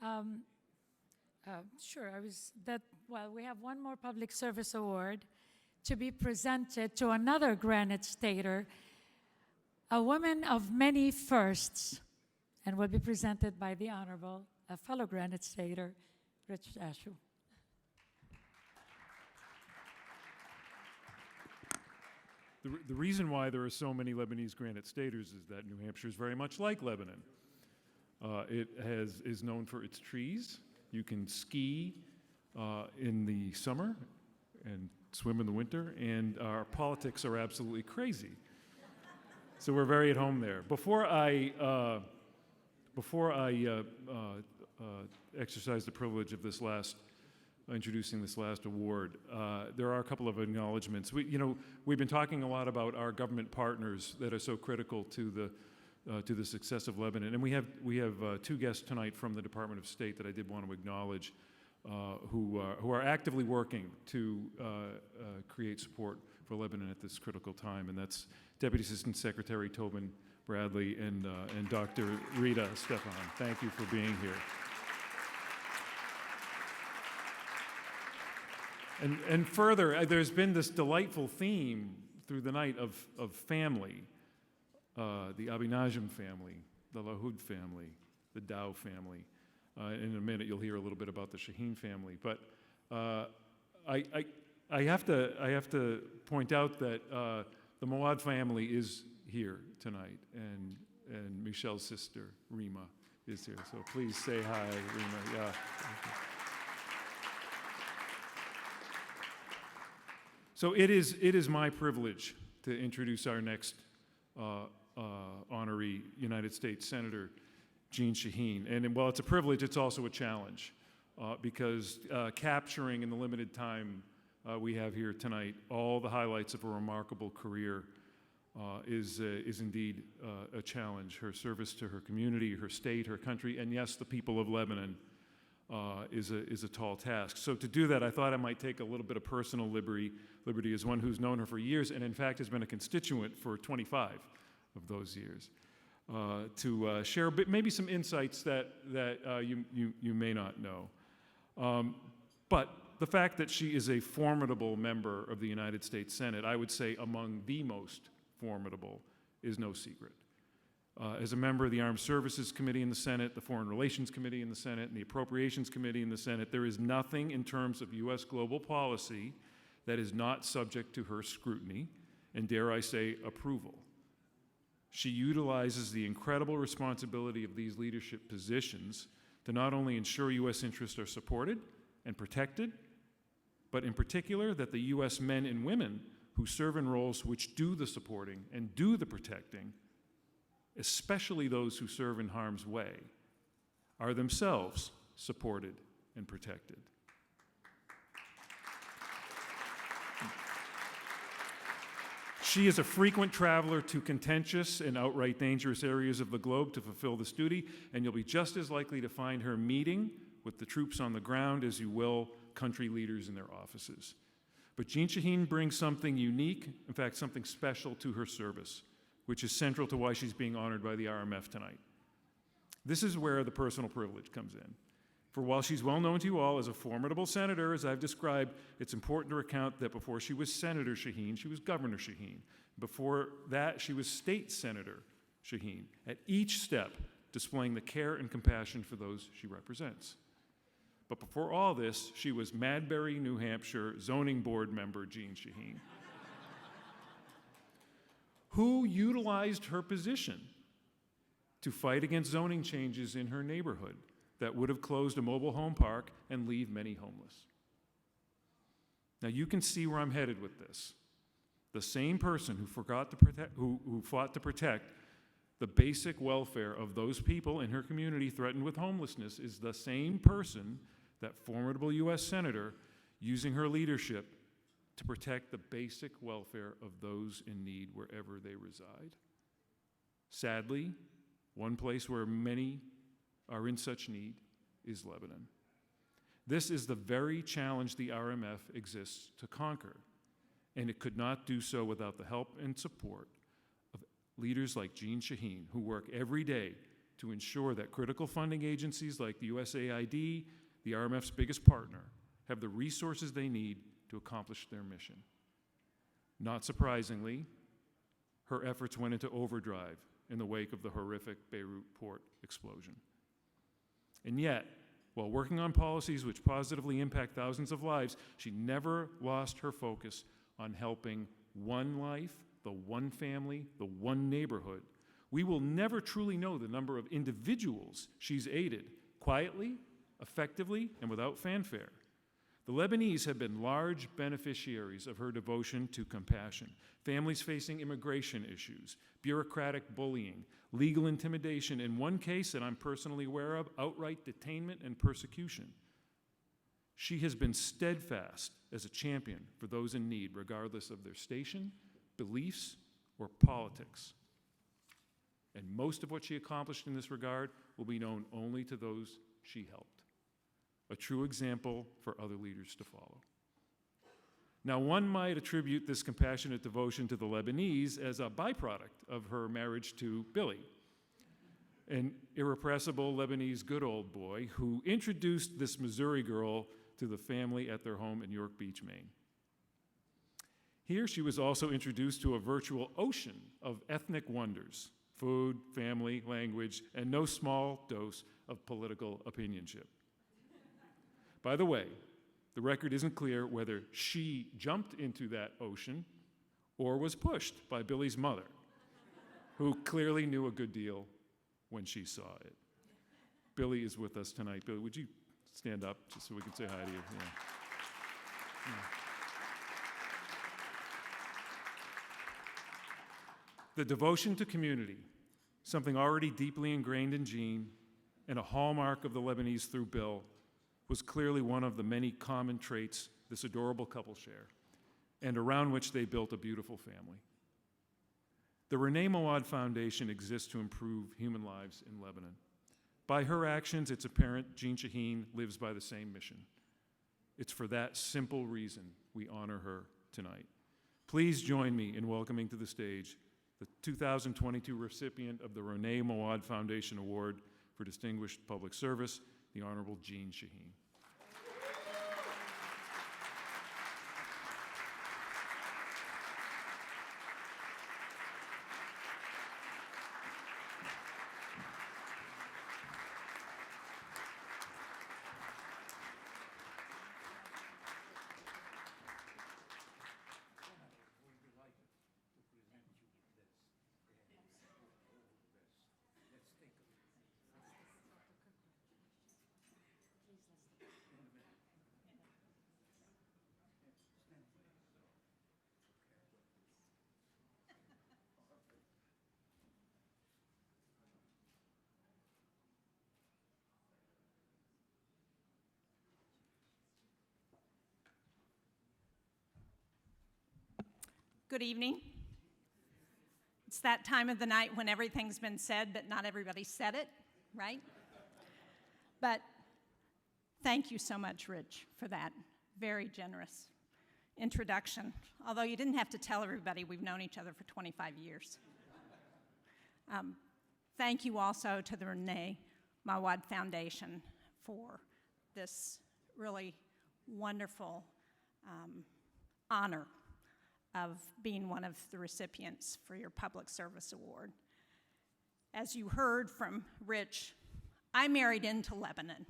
Um, sure, well, we have one more Public Service Award to be presented to another Granite Stater, a woman of many firsts, and will be presented by the Honorable, a fellow Granite Stater, Rich Ashu. The reason why there are so many Lebanese Granite Staters is that New Hampshire is very much like Lebanon. It is known for its trees. You can ski in the summer and swim in the winter, and our politics are absolutely crazy. So we're very at home there. Before I exercise the privilege of introducing this last award, there are a couple of acknowledgments. We've been talking a lot about our government partners that are so critical to the success of Lebanon, and we have two guests tonight from the Department of State that I did want to acknowledge, who are actively working to create support for Lebanon at this critical time, and that's Deputy Assistant Secretary Tobin Bradley and Dr. Rita Stefan. Thank you for being here. And further, there's been this delightful theme through the night of family, the Abi Najm family, the Lahoud family, the Dow family. In a minute, you'll hear a little bit about the Shaheen family. But I have to point out that the Moad family is here tonight, and Michelle's sister, Rima, is here. So please say hi, Rima. Yeah. So it is my privilege to introduce our next honoree, United States Senator Jeanne Shaheen. And while it's a privilege, it's also a challenge because capturing in the limited time we have here tonight all the highlights of a remarkable career is indeed a challenge. Her service to her community, her state, her country, and yes, the people of Lebanon is a tall task. So to do that, I thought I might take a little bit of personal liberty as one who's known her for years and in fact has been a constituent for 25 of those years, to share maybe some insights that you may not know. But the fact that she is a formidable member of the United States Senate, I would say among the most formidable, is no secret. As a member of the Armed Services Committee in the Senate, the Foreign Relations Committee in the Senate, and the Appropriations Committee in the Senate, there is nothing in terms of U.S. global policy that is not subject to her scrutiny and, dare I say, approval. She utilizes the incredible responsibility of these leadership positions to not only ensure U.S. interests are supported and protected, but in particular that the U.S. men and women who serve in roles which do the supporting and do the protecting, especially those who serve in harm's way, are themselves supported and protected. She is a frequent traveler to contentious and outright dangerous areas of the globe to fulfill this duty, and you'll be just as likely to find her meeting with the troops on the ground as you will country leaders in their offices. But Jeanne Shaheen brings something unique, in fact, something special to her service, which is central to why she's being honored by the RMF tonight. This is where the personal privilege comes in. For while she's well known to you all as a formidable senator, as I've described, it's important to recount that before she was Senator Shaheen, she was Governor Shaheen. Before that, she was State Senator Shaheen, at each step displaying the care and compassion for those she represents. But before all this, she was Madbury, New Hampshire zoning board member Jeanne Shaheen, who utilized her position to fight against zoning changes in her neighborhood that would have closed a mobile home park and leave many homeless. Now you can see where I'm headed with this. The same person who fought to protect the basic welfare of those people in her community threatened with homelessness is the same person, that formidable U.S. Senator, using her leadership to protect the basic welfare of those in need wherever they reside. Sadly, one place where many are in such need is Lebanon. This is the very challenge the RMF exists to conquer, and it could not do so without the help and support of leaders like Jeanne Shaheen, who work every day to ensure that critical funding agencies like the USAID, the RMF's biggest partner, have the resources they need to accomplish their mission. Not surprisingly, her efforts went into overdrive in the wake of the horrific Beirut port explosion. And yet, while working on policies which positively impact thousands of lives, she never lost her focus on helping one life, the one family, the one neighborhood. We will never truly know the number of individuals she's aided, quietly, effectively, and without fanfare. The Lebanese have been large beneficiaries of her devotion to compassion. Families facing immigration issues, bureaucratic bullying, legal intimidation, in one case that I'm personally aware of, outright detainment and persecution. She has been steadfast as a champion for those in need, regardless of their station, beliefs, or politics. And most of what she accomplished in this regard will be known only to those she helped. A true example for other leaders to follow. Now, one might attribute this compassionate devotion to the Lebanese as a byproduct of her marriage to Billy, an irrepressible Lebanese good old boy who introduced this Missouri girl to the family at their home in York Beach, Maine. Here, she was also introduced to a virtual ocean of ethnic wonders: food, family, language, and no small dose of political opinionship. By the way, the record isn't clear whether she jumped into that ocean or was pushed by Billy's mother, who clearly knew a good deal when she saw it. Billy is with us tonight. Billy, would you stand up just so we can say hi to you? Yeah. Yeah. The devotion to community, something already deeply ingrained in Jeanne and a hallmark of the Lebanese through Bill, was clearly one of the many common traits this adorable couple share, and around which they built a beautiful family. The Renee Mawad Foundation exists to improve human lives in Lebanon. By her actions, its apparent Jeanne Shaheen lives by the same mission. It's for that simple reason we honor her tonight. Please join me in welcoming to the stage the 2022 recipient of the Renee Mawad Foundation Award for Distinguished Public Service, the Honorable Jeanne Shaheen. Good evening. It's that time of the night when everything's been said, but not everybody said it, right? But thank you so much, Rich, for that very generous introduction. Although you didn't have to tell everybody we've known each other for 25 years. Thank you also to the Renee Mawad Foundation for this really wonderful honor of being one of the recipients for your Public Service Award. As you heard from Rich, I married into Lebanon.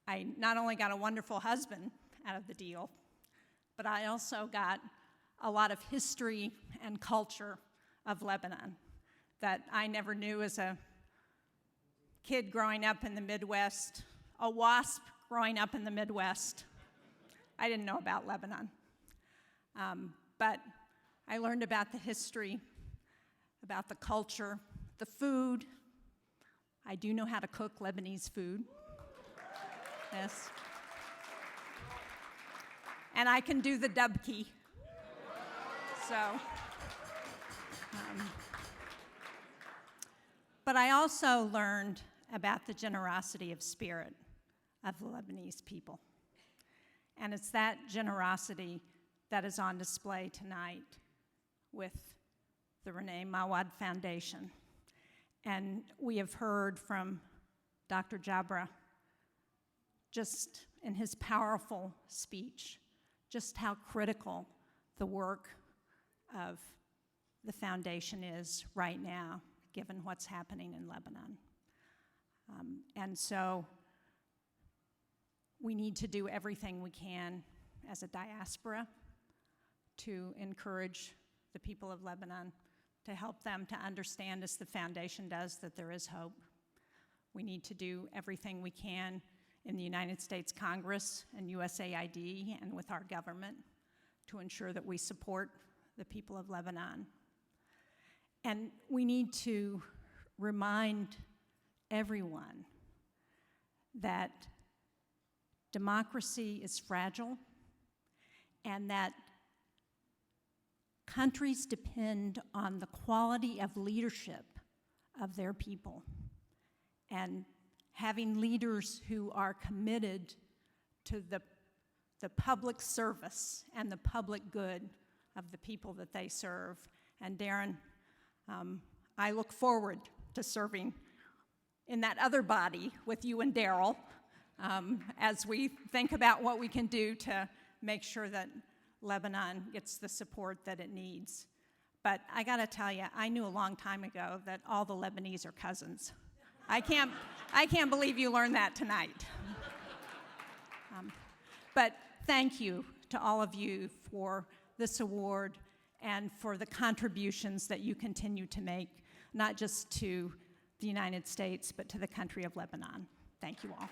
I not only got a wonderful husband out of the deal, but I also got a lot of history and culture of Lebanon that I never knew as a kid growing up in the Midwest, a WASP growing up in the Midwest. I didn't know about Lebanon. But I learned about the history, about the culture, the food. I do know how to cook Lebanese food. Yes. And I can do the dubki. So, but I also learned about the generosity of spirit of the Lebanese people. And it's that generosity that is on display tonight with the Renee Mawad Foundation. And we have heard from Dr. Jabra, just in his powerful speech, just how critical the work of the foundation is right now, given what's happening in Lebanon. And so we need to do everything we can as a diaspora to encourage the people of Lebanon, to help them to understand, as the foundation does, that there is hope. We need to do everything we can in the United States Congress and USAID and with our government to ensure that we support the people of Lebanon. And we need to remind everyone that democracy is fragile and that countries depend on the quality of leadership of their people. And having leaders who are committed to the public service and the public good of the people that they serve. And Darren, I look forward to serving in that other body with you and Daryl as we think about what we can do to make sure that Lebanon gets the support that it needs. But I gotta tell you, I knew a long time ago that all the Lebanese are cousins. I can't believe you learned that tonight. But thank you to all of you for this award and for the contributions that you continue to make, not just to the United States, but to the country of Lebanon. Thank you all.